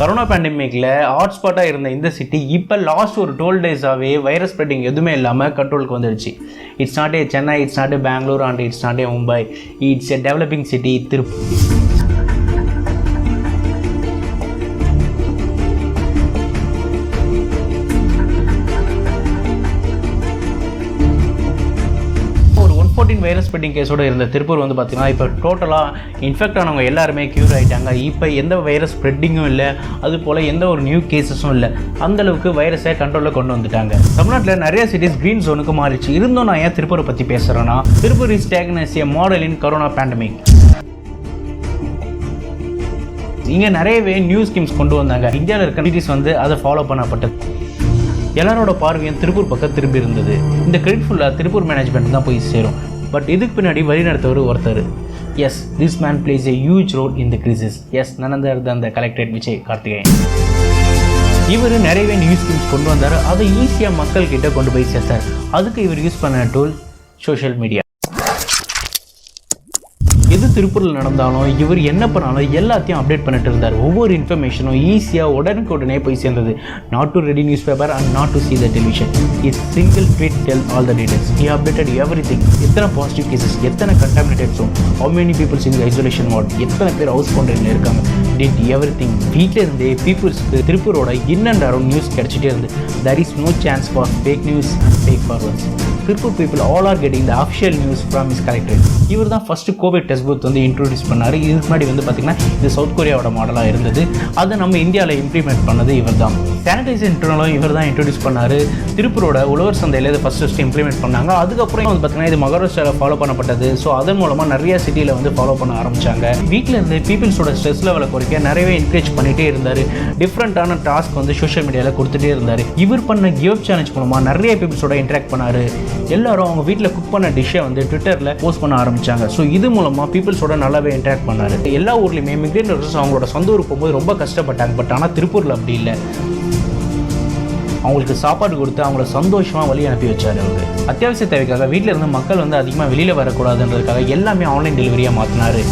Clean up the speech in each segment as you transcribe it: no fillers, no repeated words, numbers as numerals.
Corona பேண்டமிக்கில் ஹாட்ஸ்பாட்டாக இருந்த இந்த city இப்போ லாஸ்ட் ஒரு 12 டேஸாகவே வைரஸ் ஸ்ப்ரெட்டிங் எதுவுமே இல்லாமல் கண்ட்ரோலுக்கு வந்துடுச்சு. It's not a Chennai, it's not a Bangalore and it's not a Mumbai, it's a developing city Tiruppur. Virus spreading கேஸோடு இருந்த திருப்பூர் வந்து பார்த்திங்கன்னா இப்போ டோட்டலாக இன்ஃபெக்ட் ஆனவங்க எல்லாருமே க்யூர் ஆகிட்டாங்க. இப்போ எந்த வைரஸ் ஸ்ப்ரெட்டிங்கும் இல்லை, அது போல் எந்த ஒரு நியூ கேசஸும் இல்லை. அந்தளவுக்கு வைரஸை கண்ட்ரோலில் கொண்டு வந்துட்டாங்க. தமிழ்நாட்டில் நிறைய சிட்டிஸ் க்ரீன் ஜோனுக்கு மாறிச்சு. இருந்தும் நான் ஏன் திருப்பூரை பற்றி பேசுகிறேன்னா, Tiruppur is taken as a model in corona pandemic. இங்கே நிறையவே நியூ ஸ்கீம்ஸ் கொண்டு வந்தாங்க. இந்தியாவில் இருக்க சிட்டிஸ் வந்து அதை ஃபாலோ பண்ணப்பட்டது. எல்லாரோட பார்வையும் திருப்பூர் பக்கம் திரும்பி இருந்தது. இந்த கிரெடிட் ஃபுல்லாக திருப்பூர் மேனேஜ்மெண்ட் தான் போய் சேரும். பட் இதுக்கு பின்னாடி வழி நடத்தவர் ஒருத்தர். Yes, this man plays a huge role in the crisis. Yes, நனந்தர் தான் the கலெக்டரேட் விஜயகார்த்திகேயன். இவர் நிறையவே நியூ ஸ்கீம்ஸ் கொண்டு வந்தார். அதை ஈஸியாக மக்கள் கிட்ட கொண்டு போய் சேர்த்தார். அதுக்கு இவர் யூஸ் பண்ண டூல் சோஷியல் மீடியா. எது திருப்பூரில் நடந்தாலும் இவர் என்ன பண்ணாலும் எல்லாத்தையும் அப்டேட் பண்ணிட்டு இருந்தார். ஒவ்வொரு இன்ஃபர்மேஷனும் ஈஸியாக உடனுக்குடனே போய் சேர்ந்தது. Not to read newspaper and not to see the television. Is single tweet tell all the details. He updated everything. எத்தனை பாசிட்டிவ் கேசஸ், எத்தனை contaminated zone, how many peoples in isolation ward, எத்தனை பேர் house குவாரண்டைனில் இருக்காங்க, did everything. வீட்டில் இருந்தே பீப்புள்ஸ்க்கு திருப்பூரோட இன் அண்ட் அரௌண்ட் நியூஸ் கிடைச்சிட்டே இருந்து. There is no chance for fake news and fake forwards. Tiruppur people all are getting the official news from is collectorate. இவர் தான் ஃபஸ்ட்டு கோவிட் டெஸ்ட் பூத் வந்து இன்ட்ரோடியூஸ் பண்ணார். இதுக்கு முன்னாடி வந்து பார்த்திங்கன்னா இது சவுத் கொரியாவோட மாடலாக இருந்தது. அதை நம்ம இந்தியாவில் இம்ப்ளிமெண்ட் பண்ணது இவர் தான். சானிடைசர் இன்டர்னலும் இவர் தான் இன்ட்ரோடியூஸ் பண்ணார். திருப்பூரோட உழவர் சந்தையில் இதை ஃபஸ்ட்டு இம்ப்ளிமெண்ட் பண்ணாங்க. அதுக்கப்புறம் வந்து பார்த்திங்கன்னா இது மகாராஷ்டிராவில் ஃபாலோ பண்ணப்பட்டது. ஸோ அதன் மூலமாக நிறைய சிட்டியில் வந்து ஃபாலோ பண்ண ஆரம்பித்தாங்க. வீட்டில் இருந்து பீப்புள்ஸோட ஸ்ட்ரெஸ் லெவலை குறைக்க நிறையவே என்கரேஜ் பண்ணிகிட்டே இருந்தார். டிஃப்ரெண்ட்டான டாஸ்க் வந்து சோஷியல் மீடியாவில் கொடுத்துட்டே இருந்தார். இவர் பண்ண கிவ் அப் சேலஞ்ச் மூலமாக நிறைய பீப்புள்ஸோட இன்ட்ராக்ட் பண்ணார். எல்லாரும் அவங்க வீட்டில் குக் பண்ண டிஷ்ஷை வந்து ட்விட்டரில் போஸ்ட் பண்ண ஆரம்பித்தாங்க. ஸோ இது மூலமாக பீப்புள்ஸோட நல்லாவே இன்ட்ராக்ட் பண்ணார். எல்லா ஊர்லேயுமே மிக்ரேட் ஒர்க்கர்ஸ் அவங்களோட சொந்த ஊருக்கு போகும்போது ரொம்ப கஷ்டப்பட்டாங்க. பட் ஆனால் திருப்பூரில் அப்படி இல்லை. அவங்களுக்கு சாப்பாடு கொடுத்து அவங்கள சந்தோஷமாக வழி அனுப்பி வச்சார். அவர் அத்தியாவசிய தேவைக்காக வீட்டில் இருந்து மக்கள் வந்து அதிகமாக வெளியில் வரக்கூடாதுன்றதுக்காக எல்லாமே ஆன்லைன் டெலிவரியாக மாற்றினார்.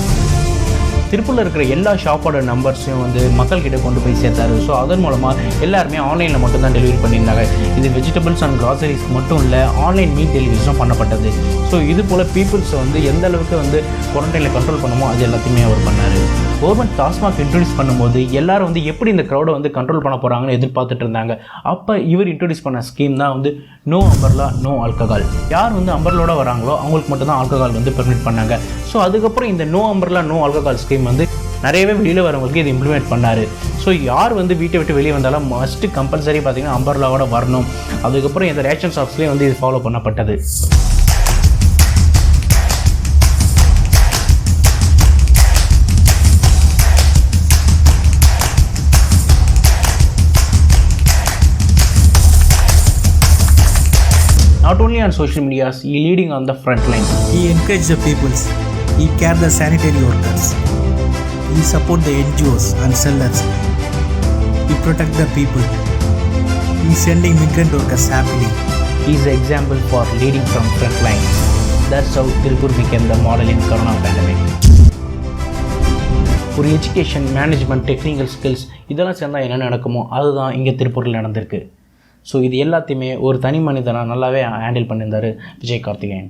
திருப்பூரில் இருக்கிற எல்லா ஷாப்போட நம்பர்ஸையும் வந்து மக்கள்கிட்ட கொண்டு போய் சேர்த்தாரு. ஸோ அதன் மூலமாக எல்லாருமே ஆன்லைனில் மட்டும்தான் டெலிவரி பண்ணியிருந்தாங்க. இது வெஜிடபிள்ஸ் அண்ட் கிராசரிஸ்க்கு மட்டும் இல்லை, ஆன்லைன் மீட் டெலிவரிஸும் பண்ணப்பட்டது. ஸோ இது போல் பீப்புள்ஸை வந்து எந்த அளவுக்கு வந்து குவாரண்டைனில் கண்ட்ரோல் பண்ணுமோ அது எல்லாத்தையுமே அவர் பண்ணார். கவர்மெண்ட் டாஸ்மாக் இன்ட்ரடியூஸ் பண்ணும்போது எல்லாரும் வந்து எப்படி இந்த க்ரௌடை வந்து கண்ட்ரோல் பண்ண போகிறாங்கன்னு எதிர்பார்த்துட்டு இருந்தாங்க. அப்போ இவர் இன்ட்ரடியூஸ் பண்ண ஸ்கீம் தான் வந்து நோ அம்பர்லா நோ ஆல்கஹால். யார் வந்து அம்பர்லோட வராங்களோ அவங்களுக்கு மட்டும்தான் ஆல்கஹால் வந்து பெர்மிட் பண்ணாங்க. ஸோ அதுக்கப்புறம் இந்த no umbrella no alcohol scheme வந்து நிறையவே வெளியில் வரவங்களுக்கு இது இம்ப்ளிமெண்ட் பண்ணார். ஸோ யார் வந்து வீட்டை விட்டு வெளியே வந்தாலும் மஸ்ட்டு கம்பல்சரி பார்த்திங்கன்னா அம்பர்லாவோட வரணும். அதுக்கப்புறம் இந்த ரேஷன் ஷாப்ஸ்லேயே வந்து இது ஃபாலோ பண்ணப்பட்டது. Not only on social media, he leading on the front line. He encouraged the peoples. He cared the sanitary workers. He support the NGOs and sellers. He protect the people. He sending migrant workers happily. He is an example for leading from front line. That's how Tirupur became the model in Corona pandemic. ஒரு education, management, technical skills இதெல்லாம் சேர்ந்தால் என்ன நடக்குமோ அதுதான் இங்கே திருப்பூரில் நடந்திருக்கு. So இது எல்லாத்தையுமே ஒரு தனி மனிதனாக நல்லாவே ஹேண்டில் பண்ணியிருந்தார் விஜயகார்த்திகேயன்.